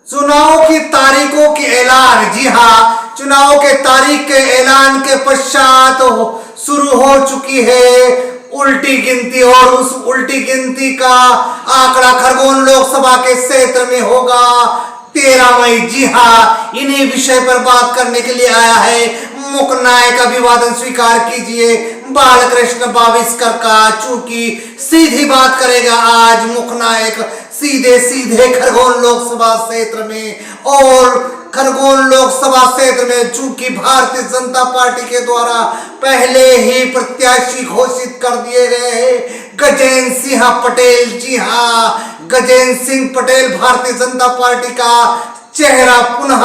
चुनाव की तारीखों की ऐलान। जी हाँ, चुनाव के तारीख के ऐलान के पश्चात शुरू हो चुकी है उल्टी गिनती, और उस उल्टी गिनती का आंकड़ा खरगोन लोकसभा के क्षेत्र में होगा 13 मई। जी हाँ, इन्हीं विषय पर बात करने के लिए आया है मुख्य नायक। अभिवादन स्वीकार कीजिए बालकृष्ण बाविस्कर का। चूंकि सीधी बात करेगा आज मुख्य नायक सीधे सीधे खरगोन लोकसभा क्षेत्र में, और खरगोन लोकसभा क्षेत्र में चूंकि भारतीय जनता पार्टी के द्वारा पहले ही प्रत्याशी घोषित कर दिए गए हैं गजेंद्र सिंह पटेल। जी हाँ, गजेंद्र सिंह पटेल भारतीय जनता पार्टी का चेहरा पुनः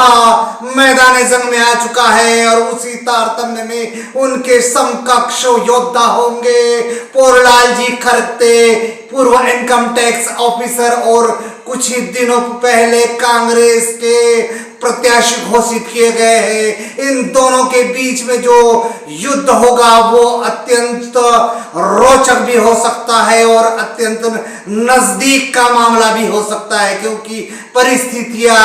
मैदान जंग में आ चुका है, और उसी तारतम्य में उनके समकक्ष योद्धा होंगे पोरलाल जी खरगते, पूर्व इनकम टैक्स ऑफिसर और कुछ ही दिनों पहले कांग्रेस के प्रत्याशी घोषित किए गए हैं। इन दोनों के बीच में जो युद्ध होगा वो अत्यंत रोचक भी हो सकता है और अत्यंत नजदीक का मामला भी हो सकता है, क्योंकि परिस्थितियां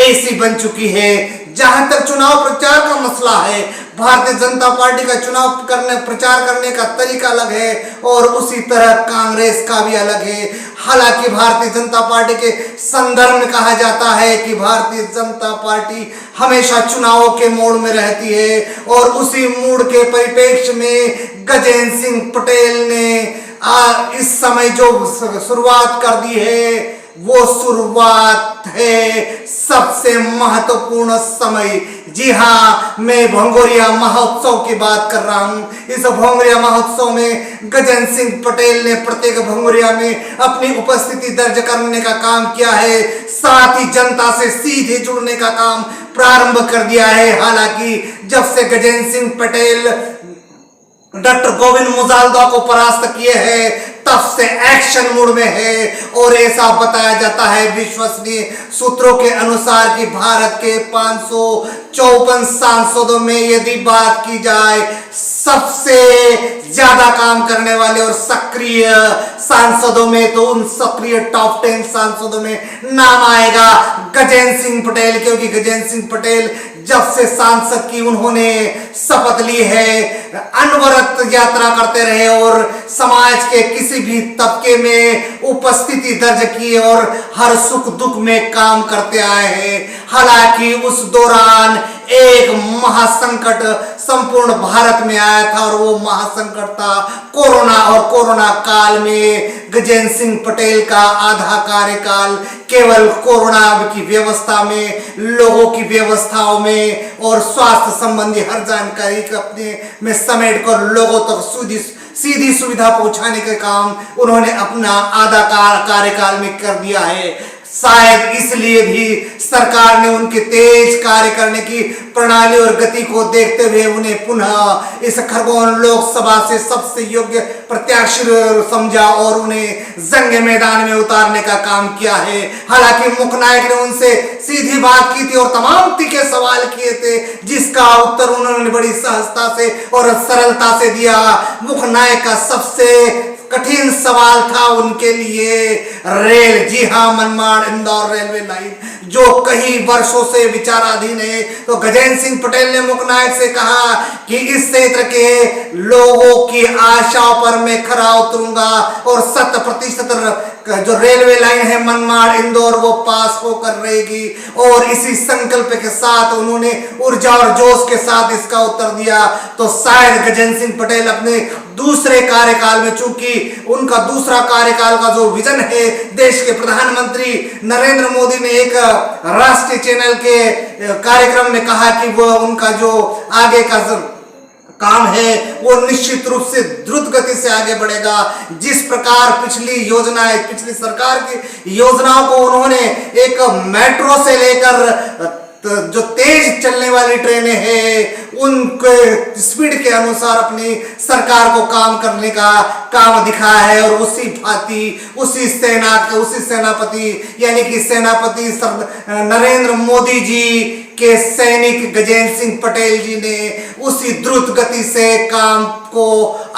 ऐसी बन चुकी है। जहां तक चुनाव प्रचार का मसला है, भारतीय जनता पार्टी का प्रचार करने का तरीका अलग है और उसी तरह कांग्रेस का भी अलग है। हालांकि भारतीय जनता पार्टी के संदर्भ में कहा जाता है कि भारतीय जनता पार्टी हमेशा चुनावों के मोड़ में रहती है, और उसी मूड के परिप्रेक्ष्य में गजेंद्र सिंह पटेल ने इस समय जो शुरुआत कर दी है वो शुरुआत है सबसे महत्वपूर्ण समय। जी हाँ, मैं भंगोरिया महोत्सव की बात कर रहा हूं। इस भंगोरिया महोत्सव में गजेंद्र सिंह पटेल ने प्रत्येक भंगोरिया में अपनी उपस्थिति दर्ज करने का काम किया है, साथ ही जनता से सीधे जुड़ने का काम प्रारंभ कर दिया है। हालांकि जब से गजेंद्र सिंह पटेल डॉक्टर गोविंद मुजाल्दा को परास्त किए हैं तब से एक्शन मोड में है, और ऐसा बताया जाता है विश्वसनीय सूत्रों के अनुसार कि भारत के 554 सांसदों में यदि बात की जाए सबसे ज्यादा काम करने वाले और सक्रिय सांसदों में, तो उन सक्रिय टॉप 10 सांसदों में नाम आएगा गजेंद्र सिंह पटेल, क्योंकि गजेंद्र सिंह पटेल जब से सांसद की उन्होंने शपथ ली है अनवरत यात्रा करते रहे और समाज के किसी भी तबके में उपस्थिति दर्ज की और हर सुख दुख में काम करते आए हैं। हालांकि उस दौरान एक महासंकट संपूर्ण भारत में आया था, और वो महासंकट था कोरोना, और कोरोना काल में गजेंद्र सिंह पटेल का आधा कार्यकाल केवल कोरोना की व्यवस्था में, लोगों की व्यवस्थाओं में और स्वास्थ्य संबंधी हर जानकारी को अपने में समेट कर लोगों तक सीधी सुविधा पहुंचाने का काम उन्होंने अपना आधा कार्यकाल में कर दिया है। शायद इसलिए भी सरकार ने उनके तेज कार्य करने की प्रणाली और गति को देखते हुए उन्हें पुनः इस खरगोन लोकसभा से सबसे योग्य प्रत्याशी समझा और उन्हें जंग मैदान में उतारने का काम किया है। हालांकि मुख्य नायक ने उनसे सीधी बात की थी और तमाम तीखे सवाल किए थे, जिसका उत्तर उन्होंने बड़ी सहजता से और सरलता से दिया। मुख्य नायक का सबसे कठिन सवाल था उनके लिए रेल। जी हाँ, मनमाड़ इंदौर रेलवे लाइन जो कई वर्षों से विचाराधीन है। तो गजेंद्र सिंह पटेल ने मुख्य नायक से कहा कि इस क्षेत्र के लोगों की आशाओं पर मैं खरा उतरूंगा और 100% जो रेलवे लाइन है मनमाड़ इंदौर वो पास होकर रहेगी, और इसी संकल्प के साथ उन्होंने ऊर्जा और जोश के साथ इसका उत्तर दिया। तो शायद गजेंद्र सिंह पटेल अपने दूसरे कार्यकाल में, चूंकि उनका दूसरा कार्यकाल का जो विजन है, देश के प्रधानमंत्री नरेंद्र मोदी ने एक राष्ट्रीय चैनल के कार्यक्रम में कहा कि वो उनका जो आगे का काम है वो निश्चित रूप से द्रुत गति से आगे बढ़ेगा। जिस प्रकार पिछली सरकार की योजनाओं को उन्होंने एक मेट्रो से लेकर जो तेज चलने वाली ट्रेनें हैं उनके स्पीड के अनुसार अपनी सरकार को काम करने का काम दिखाया है, और उसी भांति उसी सेनापति यानी कि सेनापति नरेंद्र मोदी जी के सैनिक गजेंद्र सिंह पटेल जी ने उसी द्रुत गति से काम को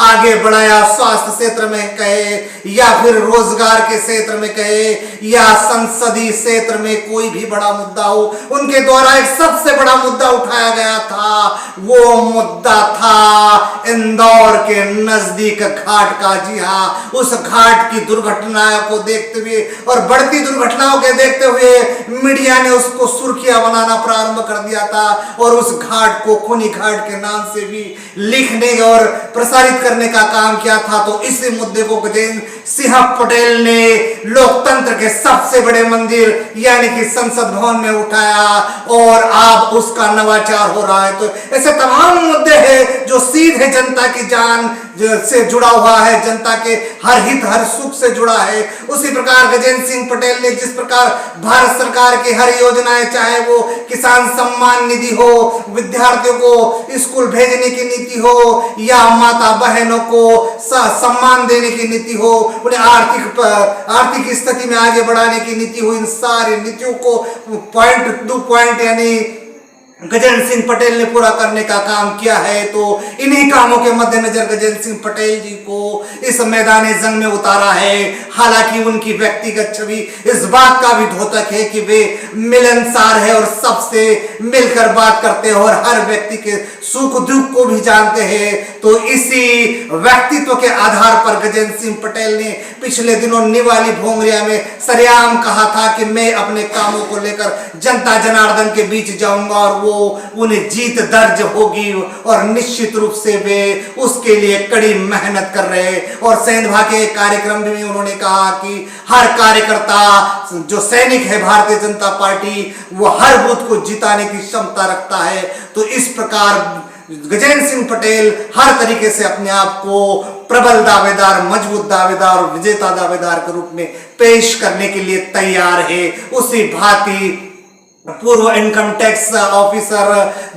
आगे बढ़ाया, स्वास्थ्य क्षेत्र में कहे या फिर रोजगार के क्षेत्र में कहे या संसदीय क्षेत्र में कोई भी बड़ा मुद्दा हो, उनके द्वारा एक सबसे बड़ा मुद्दा उठाया गया था। वो मुद्दा था इंदौर के नजदीक घाट का। जी हाँ, उस घाट की दुर्घटनाओं को देखते हुए और बढ़ती दुर्घटनाओं के देखते हुए मीडिया ने उसको सुर्खियां बनाना प्रारंभ कर दिया था और उस घाट को खूनी घाट के नाम से भी लिखने और प्रसारित करने का काम किया था। तो इसी मुद्दे को गजेंद्र सिंह पटेल ने लोकतंत्र के सबसे बड़े मंदिर यानी कि संसद भवन में उठाया और अब उसका नवाचार हो रहा है। तो ऐसे तमाम मुद्दे हैं जो सीधे जनता की जान से जुड़ा हुआ है, जनता के हर हित हर सुख से जुड़ा है। उसी प्रकार गजेंद्र सिंह पटेल ने जिस प्रकार भारत सरकार की हर योजनाएं, चाहे वो किसान सम्मान निधि हो, विद्यार्थियों को स्कूल भेजने की नीति हो या माता बहनों को सम्मान देने की नीति हो, उन्हें आर्थिक स्थिति में आगे बढ़ाने की नीति हो, इन सारी नीतियों को पॉइंट टू पॉइंट यानी गजेंद्र सिंह पटेल ने पूरा करने का काम किया है। तो इन्हीं कामों के मद्देनजर गजेंद्र सिंह पटेल जी को इस मैदान जंग में उतारा है। हालांकि उनकी व्यक्तिगत छवि इस बात का भी द्योतक है कि वे मिलनसार है और सबसे मिलकर बात करते हैं और हर व्यक्ति के सुख दुख को भी जानते हैं। तो इसी व्यक्तित्व के आधार पर गजेंद्र सिंह पटेल ने पिछले दिनों निवाली भोंगरिया में सरेआम कहा था कि मैं अपने कामों को लेकर जनता जनार्दन के बीच जाऊंगा और वो उन्हें जीत दर्ज होगी और निश्चित रूप से वे उसके लिए कड़ी मेहनत कर रहे हैं। और सेंधवा के कार्यक्रम में उन्होंने कहा कि हर कार्यकर्ता जो सैनिक है भारतीय जनता पार्टी, वो हर बूथ को जिताने की क्षमता रखता है। तो इस प्रकार गजेंद्र सिंह पटेल हर तरीके से अपने आप को प्रबल दावेदार, मजबूत दावेदार और विजेता दावेदार के रूप में पेश करने के लिए तैयार है। उसी भांति पूर्व इनकम टैक्स ऑफिसर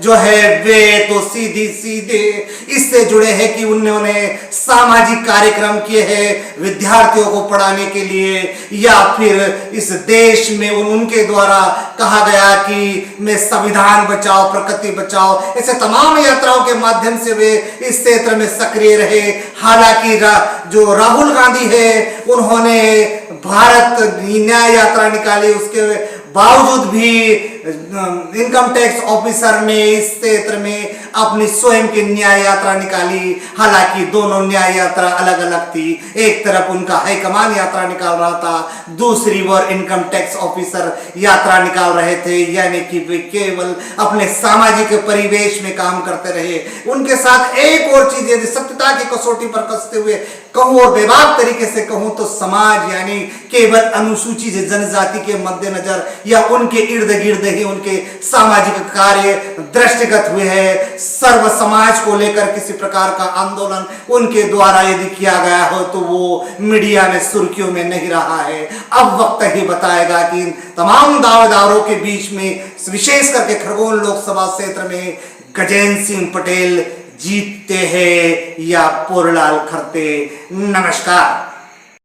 जो है वे तो सीधे इससे जुड़े हैं कि उन्होंने सामाजिक कार्यक्रम किए हैं विद्यार्थियों को पढ़ाने के लिए या फिर इस देश में उनके द्वारा कहा गया कि मैं संविधान बचाओ प्रकृति बचाओ, ऐसे तमाम यात्राओं के माध्यम से वे इस क्षेत्र में सक्रिय रहे। हालांकि जो राहुल गांधी है उन्होंने भारत न्याय यात्रा निकाली, उसके बावजूद भी इनकम टैक्स ऑफिसर ने इस क्षेत्र में अपनी स्वयं की न्याय यात्रा निकाली। हालांकि दोनों न्याय यात्रा अलग अलग थी, एक तरफ उनका हाईकमान यात्रा निकाल रहा था, दूसरी ओर इनकम टैक्स ऑफिसर यात्रा निकाल रहे थे, यानी कि वे केवल अपने सामाजिक परिवेश में काम करते रहे। उनके साथ एक और चीज यदि सत्यता की कसौटी पर कसते हुए कहूं और बेबाक तरीके से कहूं तो समाज यानी केवल अनुसूचित जनजाति के मद्देनजर या उनके इर्द गिर्द ही उनके सामाजिक कार्य दृष्टिगत हुए हैं। सर्व समाज को लेकर किसी प्रकार का आंदोलन उनके द्वारा यदि किया गया हो तो वो मीडिया में सुर्खियों में नहीं रहा है। अब वक्त ही बताएगा कि इन तमाम दावेदारों के बीच में विशेष करके खरगोन लोकसभा क्षेत्र में गजेंद्र सिंह पटेल जीतते हैं या पोरलाल खरते। नमस्कार।